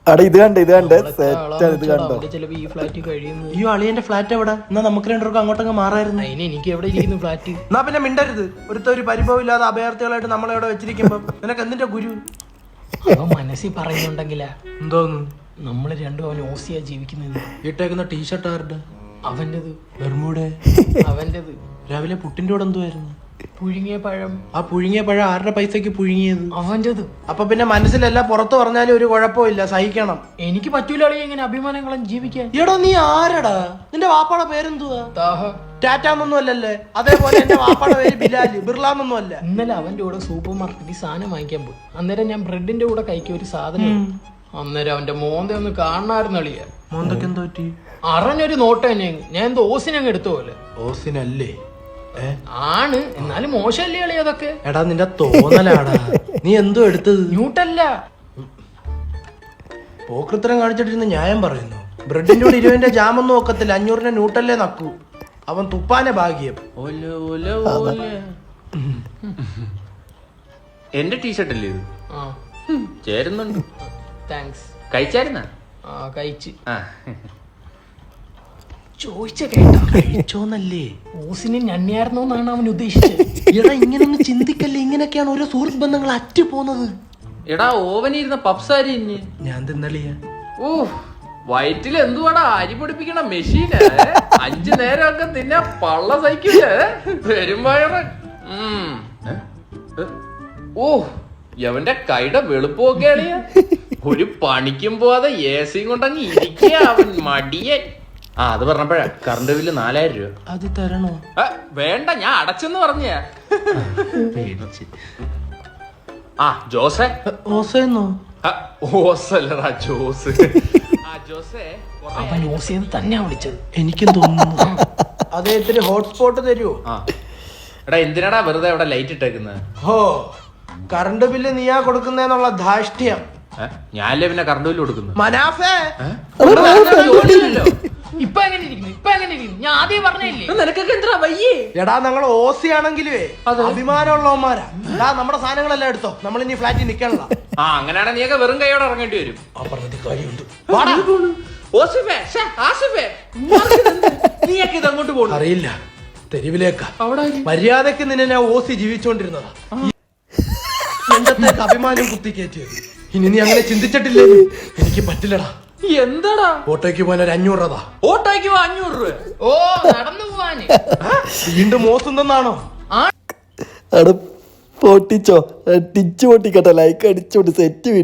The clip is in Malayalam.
അവിടെ ഇത് കണ്ടോ ഇത് കണ്ടോ? ചിലപ്പോ ഈ ഫ്ലാറ്റ് കഴിയുന്നു. ഈ അളിയന്റെ ഫ്ലാറ്റ് എവിടെ? എന്നാ നമുക്ക് രണ്ടുപേർക്കും അങ്ങോട്ടങ്ങ് മാറായിരുന്നു. അതിന് എനിക്ക് എവിടെ ഇരിക്കുന്നു ഫ്ലാറ്റ്? എന്നാ പിന്നെ മിണ്ടരുത്. ഒരു പരിഭവം ഇല്ലാതെ അഭയാർത്ഥികളായിട്ട് നമ്മളെവിടെ വെച്ചിരിക്കുമ്പോ നിനക്ക് എന്തിന്റെ ഗുരു? അവൻ മനസ്സിൽ പറയുന്നുണ്ടെങ്കിലാ എന്തോന്നു? നമ്മള് രണ്ടും അവൻ ഓസിയാ ജീവിക്കുന്നത്. ഇട്ടേക്കുന്ന ടീഷർട്ട് ആരുടെ? അവന്റേത്. ബെർമൂടെ അവന്റേത്. രാവിലെ പുട്ടിന്റെ കൂടെ എന്തുവായിരുന്നു? പുഴുങ്ങിയ പഴം. ആ പുഴുങ്ങിയ പഴം ആരുടെ പൈസക്ക് പുഴുങ്ങിയത്? അവന്റേത്. അപ്പൊ പിന്നെ മനസ്സിലല്ല പുറത്ത് പറഞ്ഞാലും ഒരു കുഴപ്പമില്ല, സഹിക്കണം. എനിക്ക് പറ്റൂല അളിയ ഇങ്ങനെ അഭിമാനങ്ങളും ജീവിക്കാൻ. എടോ നീ ആരടാ? നിന്റെ വാപ്പാടെ പേരെന്തുവാ? താഹ. ടാറ്റാന്നൊന്നും അല്ലല്ലേ? അതേപോലെ എന്റെ വാപ്പാടെ പേര് ബിലാല്, ബിർലാന്നൊന്നും അല്ല. ഇന്നലെ അവന്റെ കൂടെ സൂപ്പർ മാർക്കറ്റിൽ സാധനം വാങ്ങിക്കാൻ പോയി. അന്നേരം ഞാൻ ബ്രെഡിന്റെ കൂടെ കഴിക്കിയ ഒരു സാധനം. അന്നേരം അവന്റെ മോന്ത ഒന്ന് കാണാറുന്ന അളിയ. മോന്തൊക്കെ എന്തോ പറ്റി? അറിഞ്ഞൊരു നോട്ടം തന്നെ. ഞാൻ എന്തോ ഓസിനങ്ങ് എടുത്ത പോലെ. ഓസിനല്ലേ? ആണ്, എന്നാലും മോശമല്ലേ അളിയ അതൊക്കെ. എടാ നിന്റെ തോന്നലാടാ. നീ എന്തോ എടുത്തത്? ന്യൂട്ടല്ല. പോക്കൃത്തരം കാണിച്ചിട്ടിരുന്ന് ന്യായം പറയുന്നു. ബ്രെഡിന്റെ കൂടെ 20 ജാമൊന്നും ഒക്കത്തില്ല, 500 ന്യൂട്ടല്ലേ നക്കൂ. അവൻ തുപ്പാനെ ഭാഗ്യം. എന്റെ ടീഷർട്ടല്ലേ ഇത്? ചേരുന്നുണ്ട്. താങ്ക്സ്. കഴിച്ചായിരുന്ന? കഴിച്ച്. ചോദിച്ച കഴിച്ചോന്നല്ലേ? ഓസിനെ ഞണ്ണിയായിരുന്നോന്നാണ് അവൻ ഉദ്ദേശിച്ചത്. എടാ ഇങ്ങനൊന്നും ചിന്തിക്കല്ലേ. ഇങ്ങനെയൊക്കെയാണ് ഓരോ സുഹൃത്ത് ബന്ധങ്ങൾ അറ്റു പോകുന്നത്. എടാ ഓവനിരുന്ന പപ്സാരി ഇഞ്ഞ് ഞാൻ തിന്നളിയ. ഓ വയറ്റിൽ എന്തുവാടാ അരി പൊടിപ്പിക്കണ മെഷീന്. 5 നേരമൊക്കെ തിന്നാ പള്ള സഹിക്കൂലേ പെരുമ്പയറ്. ഓ എവന്റെ കൈയുടെ വെളുപ്പൊക്കെ അളിയ. ഒരു പണിക്കും പോവാതെ AC കൊണ്ടങ്ങ് ഇരിക്കുക അവൻ മടിയൻ. അത് പറഞ്ഞപ്പോഴാ കറണ്ട് ബില്ല് 4000 രൂപ. അത് തരണോ? വേണ്ട, ഞാൻ അടച്ചെന്ന് പറഞ്ഞ. ജോസേ. ഓസേന്നോ? ഓസല്ലടാ ജോസ്. ജോസേ അവൻ ഓസിയെന്ന് തന്നെയാ വിളിച്ചത്. എനിക്കും തോന്നുന്നു. അതേ ഇത്തിരി ഹോട്ട്സ്പോട്ട് തരുമോ? എടാ എന്തിനാടാ വെറുതെ അവിടെ ലൈറ്റ് ഇട്ടേക്കുന്നത്? ഹോ കറണ്ട് ബില്ല് നീയാ കൊടുക്കുന്നേന്നുള്ള ധാഷ്ട്യം. ഞാനല്ലേ പിന്നെ കറണ്ട് ബില്ല് കൊടുക്കുന്നു. മനാഫേ ഇപ്പൊ എങ്ങനെ ഇരിക്കുന്നു? ഞാൻ ആദ്യം പറഞ്ഞില്ലേ നിനക്കൊക്കെ എന്താ വയ്യേ? എടാ ഞങ്ങൾ ഓസി ആണെങ്കിലേ അഭിമാനമുള്ളവന്മാരാ. എടാ നമ്മുടെ സാധനങ്ങളെല്ലാം എടുത്തോ, നമ്മൾ ഇനി ഫ്ലാറ്റിൽ നിക്കണല്ല. അങ്ങനെയാണെ നീയൊക്കെ വെറും കൈയോടെ ഇറങ്ങേണ്ടി വരും. നീയൊക്കെ ഇത് അങ്ങോട്ട് പോകും. അറിയില്ല, തെരുവിലേക്കാ. മര്യാദക്ക് നിന്നെ ഓസി ജീവിച്ചോണ്ടിരുന്നതാ. എന്തത്തേക്ക് അഭിമാനം കുത്തിക്കയറ്റിയത്. ഇനി നീ അങ്ങനെ ചിന്തിച്ചിട്ടില്ലേ? എനിക്ക് പറ്റില്ലടാ. എന്താടാ? ഓട്ടോയ്ക്ക് പോകാൻ ഒരു 500 രൂപ. ഓട്ടോയ്ക്ക് 500 രൂപ? ഓ നടന്നു പോവാന്. വീണ്ടും മോശുന്നാണോ? അവിടെ പൊട്ടിച്ചോ, ടിച്ച് പൊട്ടിക്കട്ടെ. ലൈക്ക് അടിച്ചോട്ട് സെറ്റ് വീഡിയോ.